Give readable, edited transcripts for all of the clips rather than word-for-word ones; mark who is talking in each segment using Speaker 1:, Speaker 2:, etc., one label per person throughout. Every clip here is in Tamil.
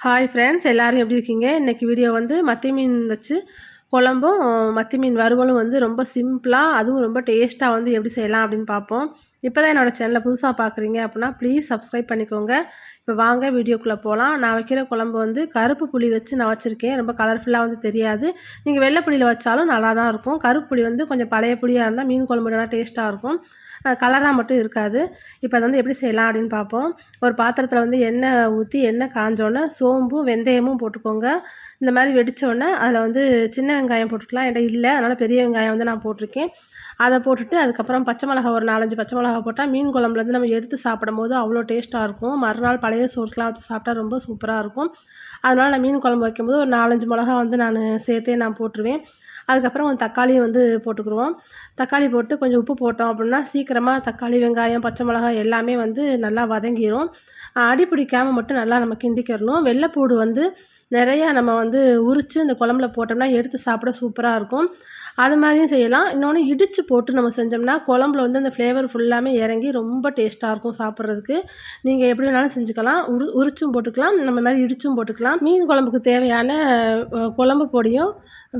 Speaker 1: ஹாய் ஃப்ரெண்ட்ஸ், எல்லோரும் எப்படி இருக்கீங்க? இன்றைக்கி வீடியோ வந்து மத்தி மீன் வச்சு குழம்பும், மத்தி மீன் வறுவலும் வந்து ரொம்ப சிம்பிளாக, அதுவும் ரொம்ப டேஸ்ட்டாக வந்து எப்படி செய்யலாம் அப்படின்னு பார்ப்போம். இப்போ தான் என்னோடய சேனலை புதுசாக பார்க்குறீங்க அப்படின்னா ப்ளீஸ் சப்ஸ்கிரைப் பண்ணிக்கோங்க. இப்போ வாங்க வீடியோக்குள்ளே போகலாம். நான் வைக்கிற குழம்பு வந்து கருப்பு புளி வச்சு நான் வச்சுருக்கேன். ரொம்ப கலர்ஃபுல்லாக வந்து தெரியாது. நீங்கள் வெள்ளை புளியில் வச்சாலும் நல்லா தான் இருக்கும். கருப்பு புளி வந்து கொஞ்சம் பழைய புளியாக இருந்தால் மீன் குழம்பு நல்லா டேஸ்ட்டாக இருக்கும். கலராக மட்டும் இருக்காது. இப்போ அதை வந்து எப்படி செய்யலாம் அப்படின்னு பார்ப்போம். ஒரு பாத்திரத்தில் வந்து எண்ணெய் ஊற்றி எண்ணெய் காஞ்சோன்னே சோம்பும் வெந்தயமும் போட்டுக்கோங்க. இந்த மாதிரி வெடித்தோடனே அதில் வந்து சின்ன வெங்காயம் போட்டுக்கலாம். என்கிட்ட இல்லை, அதனால் பெரிய வெங்காயம் வந்து நான் போட்டிருக்கேன். அதை போட்டுட்டு அதுக்கப்புறம் பச்சை மிளகா ஒரு 4-5 பச்சை மிளகா போட்டால் மீன் குழம்புலேருந்து நம்ம எடுத்து சாப்பிடும்போது அவ்வளோ டேஸ்ட்டாக இருக்கும். மறுநாள் பழைய சோறுக்கெலாம் வச்சு சாப்பிட்டா ரொம்ப சூப்பராக இருக்கும். அதனால் நான் மீன் குழம்பு வைக்கும்போது ஒரு 4-5 மிளகா வந்து நான் சேர்த்தே நான் போட்டுருவேன். அதுக்கப்புறம் கொஞ்சம் தக்காளியை வந்து போட்டுக்குருவோம். தக்காளி போட்டு கொஞ்சம் உப்பு போட்டோம் அப்படின்னா சீக்கிரமாக தக்காளி, வெங்காயம், பச்சை மிளகாய் எல்லாமே வந்து நல்லா வதங்கிரும். அடி பிடிக்காமல் மட்டும் நல்லா நம்ம கிண்டிக்கிறணும். வெள்ளைப்பூடு வந்து நிறையா நம்ம வந்து உரித்து இந்த குழம்புல போட்டோம்னா எடுத்து சாப்பிட சூப்பராக இருக்கும். அது மாதிரியும் செய்யலாம். இன்னொன்று இடித்து போட்டு நம்ம செஞ்சோம்னா குழம்புல வந்து அந்த ஃப்ளேவர் ஃபுல்லாமே இறங்கி ரொம்ப டேஸ்ட்டாக இருக்கும் சாப்பிட்றதுக்கு. நீங்கள் எப்படி வேணாலும் செஞ்சுக்கலாம். உரிச்சும் போட்டுக்கலாம், நம்ம மாதிரி இடிச்சும் போட்டுக்கலாம். மீன் குழம்புக்கு தேவையான குழம்பு பொடியும்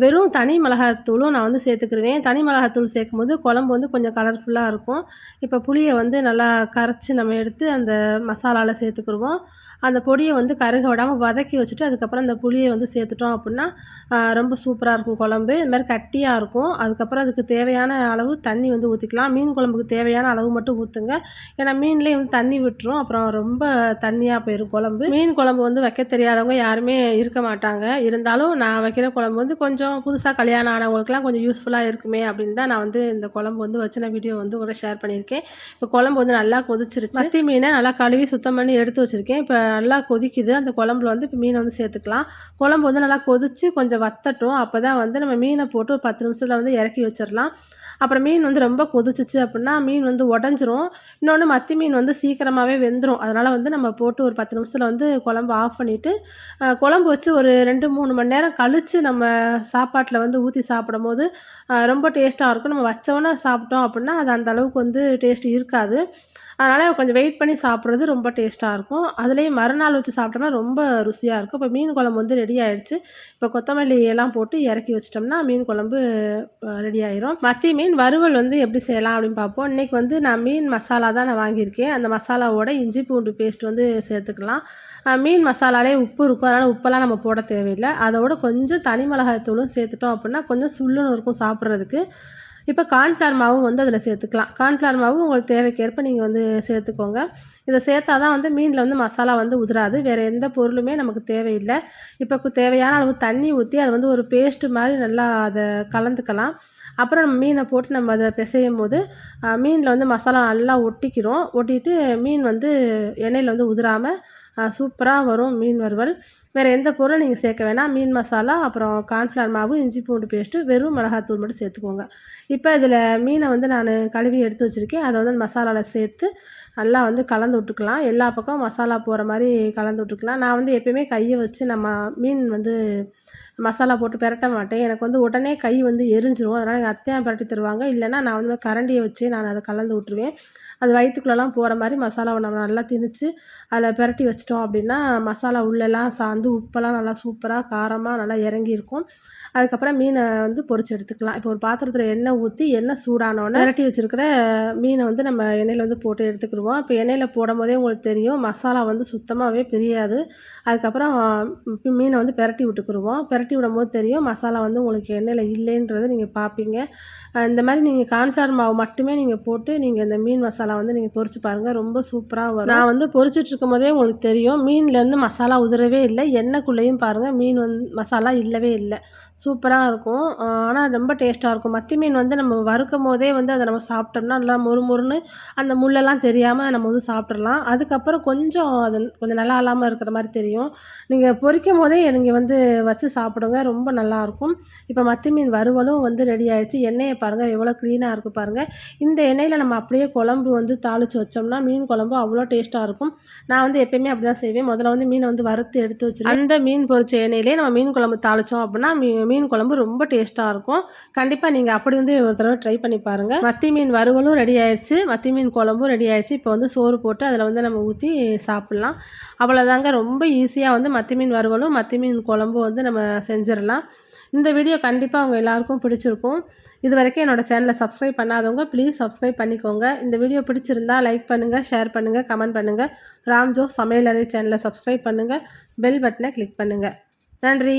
Speaker 1: வெறும் தனி மிளகாத்தூளும் நான் வந்து சேர்த்துக்கிருவேன். தனி மிளகாத்தூள் சேர்க்கும்போது குழம்பு வந்து கொஞ்சம் கலர்ஃபுல்லாக இருக்கும். இப்போ புளியை வந்து நல்லா கரைச்சி நம்ம எடுத்து அந்த மசாலாவில் சேர்த்துக்கிருவோம். அந்த பொடியை வந்து கருக விடாமல் வதக்கி வச்சுட்டு அதுக்கப்புறம் அந்த புளியை வந்து சேர்த்துட்டோம் அப்படின்னா ரொம்ப சூப்பராக இருக்கும் குழம்பு. இது மாதிரி கட்டியாக இருக்கும். அதுக்கப்புறம் அதுக்கு தேவையான அளவு தண்ணி வந்து ஊற்றிக்கலாம். மீன் குழம்புக்கு தேவையான அளவு மட்டும் ஊற்றுங்க. ஏன்னா மீன்லேயே வந்து தண்ணி விட்டுரும். அப்புறம் ரொம்ப தண்ணியாக போயிடும் குழம்பு. மீன் குழம்பு வந்து வைக்க தெரியாதவங்க யாருமே இருக்க மாட்டாங்க. இருந்தாலும் நான் வைக்கிற குழம்பு வந்து கொஞ்சம் புதுசாக கல்யாணம் ஆனவங்களுக்குலாம் கொஞ்சம் யூஸ்ஃபுல்லாக இருக்குமே அப்படின்னு தான் நான் வந்து இந்த குழம்பு வந்து வச்சு நான் வீடியோ வந்து கூட ஷேர் பண்ணியிருக்கேன். இப்போ குழம்பு வந்து நல்லா கொதிச்சிருச்சு. மத்தி மீனை நல்லா கழுவி சுத்தம் பண்ணி எடுத்து வச்சுருக்கேன். இப்போ நல்லா கொதிக்குது. அந்த குழம்புல வந்து இப்போ மீனை வந்து சேர்த்துக்கலாம். குழம்பு வந்து நல்லா கொதித்து கொஞ்சம் வத்தட்டும். அப்போ தான் வந்து நம்ம மீனை போட்டு ஒரு 10 நிமிஷத்தில் வந்து இறக்கி வச்சிடலாம். அப்புறம் மீன் வந்து ரொம்ப கொதிச்சிச்சு அப்படின்னா மீன் வந்து உடஞ்சிரும். இன்னொன்று மத்தி மீன் வந்து சீக்கிரமாகவே வெந்துடும். அதனால் வந்து நம்ம போட்டு ஒரு 10 நிமிஷத்தில் வந்து குழம்பு ஆஃப் பண்ணிவிட்டு குழம்பு வச்சு ஒரு 2-3 மணி நேரம் கழித்து நம்ம சாப்பாட்டில் வந்து ஊற்றி சாப்பிடும்போது ரொம்ப டேஸ்ட்டாக இருக்கும். நம்ம வச்சோன்னே சாப்பிட்டோம் அப்படின்னா அது அந்த அளவுக்கு வந்து டேஸ்ட் இருக்காது. அதனால் கொஞ்சம் வெயிட் பண்ணி சாப்பிட்றது ரொம்ப டேஸ்ட்டாக இருக்கும். அதுலேயும் மறுநாள் வச்சு சாப்பிட்டோம்னா ரொம்ப ருசியாக இருக்கும். இப்போ மீன் குழம்பு வந்து ரெடி ஆயிடுச்சு. இப்போ கொத்தமல்லி எல்லாம் போட்டு இறக்கி வச்சிட்டோம்னா மீன் குழம்பு ரெடி ஆயிரும். மத்தி மீன் வறுவல் வந்து எப்படி செய்யலாம் அப்படின்னு பார்ப்போம். இன்றைக்கி வந்து நான் மீன் மசாலா தான் நான் வாங்கியிருக்கேன். அந்த மசாலாவோட இஞ்சி பூண்டு பேஸ்ட் வந்து சேர்த்துக்கலாம். மீன் மசாலாலே உப்பு இருக்கும். அதனால் உப்பெல்லாம் நம்ம போட தேவையில்லை. அதோட கொஞ்சம் தனி மிளகாய் தூளும் சேர்த்துட்டோம் அப்படின்னா கொஞ்சம் சுள்ளுன்னு இருக்கும் சாப்பிட்றதுக்கு. இப்போ கார்ன்ஃப்ளவர் மாவும் வந்து அதில் சேர்த்துக்கலாம். கார்ன்ஃப்ளவர் மாவு உங்களுக்கு தேவைக்கேற்ப நீங்கள் வந்து சேர்த்துக்கோங்க. இதை சேர்த்தா தான் வந்து மீனில் வந்து மசாலா வந்து உதிராது. வேறு எந்த பொருளுமே நமக்கு தேவையில்லை. இப்போ தேவையான அளவு தண்ணி ஊற்றி அதை வந்து ஒரு பேஸ்ட்டு மாதிரி நல்லா அதை கலந்துக்கலாம். அப்புறம் நம்ம மீனை போட்டு நம்ம அதை பிசையும் போது மீனில் வந்து மசாலா நல்லா ஒட்டிக்கிறோம். ஒட்டிட்டு மீன் வந்து எண்ணெயில் வந்து உதிராமல் சூப்பராக வரும் மீன் வறுவல். வேறு எந்த பொருளும் நீங்கள் சேர்க்க வேணாம். மீன் மசாலா, அப்புறம் கார்ன்ஃப்ளவர் மாவு, இஞ்சி பூண்டு பேஸ்ட்டு, வெறும் மிளகாத்தூள் மட்டும் சேர்த்துக்கோங்க. இப்போ இதில் மீனை வந்து நான் கழுவி எடுத்து வச்சுருக்கேன். அதை வந்து மசாலாவில் சேர்த்து நல்லா வந்து கலந்து விட்டுக்கலாம். எல்லா பக்கமும் மசாலா போகிற மாதிரி கலந்து விட்டுக்கலாம். நான் வந்து எப்பயுமே கையை வச்சு நம்ம மீன் வந்து மசாலா போட்டு பெரட்ட மாட்டேன். எனக்கு வந்து உடனே கை வந்து எரிஞ்சிரும். அதனால் எங்கள் அத்தையான் பெரட்டி தருவாங்க. இல்லைன்னா நான் வந்து கரண்டியை வச்சே நான் அதை கலந்து விட்டுருவேன். அது வயிற்றுக்குள்ளெல்லாம் போகிற மாதிரி மசாலாவை நம்ம நல்லா திணிச்சு அதில் பெரட்டி வச்சிட்டோம் அப்படின்னா மசாலா உள்ளெல்லாம் சார்ந்து உப்பெல்லாம் நல்லா சூப்பராக காரமாக நல்லா இறங்கியிருக்கும். அதுக்கப்புறம் மீனை வந்து பொரிச்சு எடுத்துக்கலாம். இப்போ ஒரு பாத்திரத்தில் எண்ணெய் ஊற்றி எண்ணெய் சூடானோடனே பெரட்டி வச்சுருக்கிற மீனை வந்து நம்ம எண்ணெயில் வந்து போட்டு எடுத்துக்கிடுவோம். இப்போ எண்ணெயில் போடும் போதே உங்களுக்கு தெரியும் மசாலா வந்து சுத்தமாகவே பிரியாது. அதுக்கப்புறம் மீனை வந்து பெரட்டி விட்டுக்கிடுவோம். பெரட்டி விடும்போது தெரியும் மசாலா வந்து உங்களுக்கு எண்ணெயில் இல்லைன்றதை நீங்கள் பார்ப்பீங்க. இந்த மாதிரி நீங்கள் கார்ன்ஃப்ளவர் மாவு மட்டுமே நீங்கள் போட்டு நீங்கள் இந்த மீன் மசாலா வந்து நீங்கள் பொரிச்சு பாருங்கள். ரொம்ப சூப்பராக வரும். நான் வந்து பொரிச்சிட்ருக்கும் போதே உங்களுக்கு தெரியும் மீன்லேருந்து மசாலா உதிரவே இல்லை. எண்ணெய்க்குள்ளேயும் பாருங்கள் மீன் வந்து மசாலா இல்லவே இல்லை. சூப்பராக இருக்கும். ஆனால் ரொம்ப டேஸ்ட்டாக இருக்கும். மத்தி மீன் வந்து நம்ம வறுக்கும் போதே வந்து அதை நம்ம சாப்பிட்டோம்னா நல்லா மொறுமொறுன்னு அந்த முள்ளெல்லாம் தெரியாமல் நம்ம வந்து சாப்பிட்றலாம். அதுக்கப்புறம் கொஞ்சம் அது கொஞ்சம் நல்லா இல்லாமல் இருக்கிற மாதிரி தெரியும். நீங்கள் பொரிக்கும் போதே நீங்கள் வந்து வச்சு சாப்பிடுங்க. ரொம்ப நல்லாயிருக்கும். இப்போ மத்தி மீன் வறுவலும் வந்து ரெடி ஆகிடுச்சு. எண்ணெயை பாருங்கள் எவ்வளோ க்ளீனாக இருக்குது பாருங்கள். இந்த எண்ணெயில் நம்ம அப்படியே குழம்பு வந்து தாளித்து வச்சோம்னா மீன் குழம்பு அவ்வளோ டேஸ்ட்டாக இருக்கும். நான் வந்து எப்பயுமே அப்படி தான் செய்வேன். முதல்ல வந்து மீனை வந்து வறுத்து எடுத்து வச்சுருவேன். பொரிச்சிடும். அந்த மீன் பொரிச்ச எண்ணெயிலே நம்ம மீன் குழம்பு தாளித்தோம் அப்படின்னா மீன் குழம்பு ரொம்ப டேஸ்ட்டாக இருக்கும். கண்டிப்பாக நீங்கள் அப்படி வந்து ஒரு தடவை ட்ரை பண்ணி பாருங்கள். மத்தி மீன் வறுவலும் ரெடி ஆயிடுச்சு, மத்தி மீன் குழம்பும் ரெடி ஆயிடுச்சு. இப்போ வந்து சோறு போட்டு அதில் வந்து நம்ம ஊற்றி சாப்பிட்லாம். அவ்வளோதாங்க. ரொம்ப ஈஸியாக வந்து மத்தி மீன் வறுவலும் மத்தி மீன் குழம்பும் வந்து நம்ம செஞ்சிடலாம். இந்த வீடியோ கண்டிப்பாக அவங்க எல்லாருக்கும் பிடிச்சிருக்கும். இது வரைக்கும் என்னோடய சேனலை சப்ஸ்கிரைப் பண்ணாதவங்க ப்ளீஸ் சப்ஸ்கிரைப் பண்ணிக்கோங்க. இந்த வீடியோ பிடிச்சிருந்தா லைக் பண்ணுங்கள், ஷேர் பண்ணுங்கள், கமெண்ட் பண்ணுங்கள். ராம்ஜோ சமையலறை சேனலை சப்ஸ்கிரைப் பண்ணுங்கள், பெல் பட்டனை கிளிக் பண்ணுங்கள். நன்றி.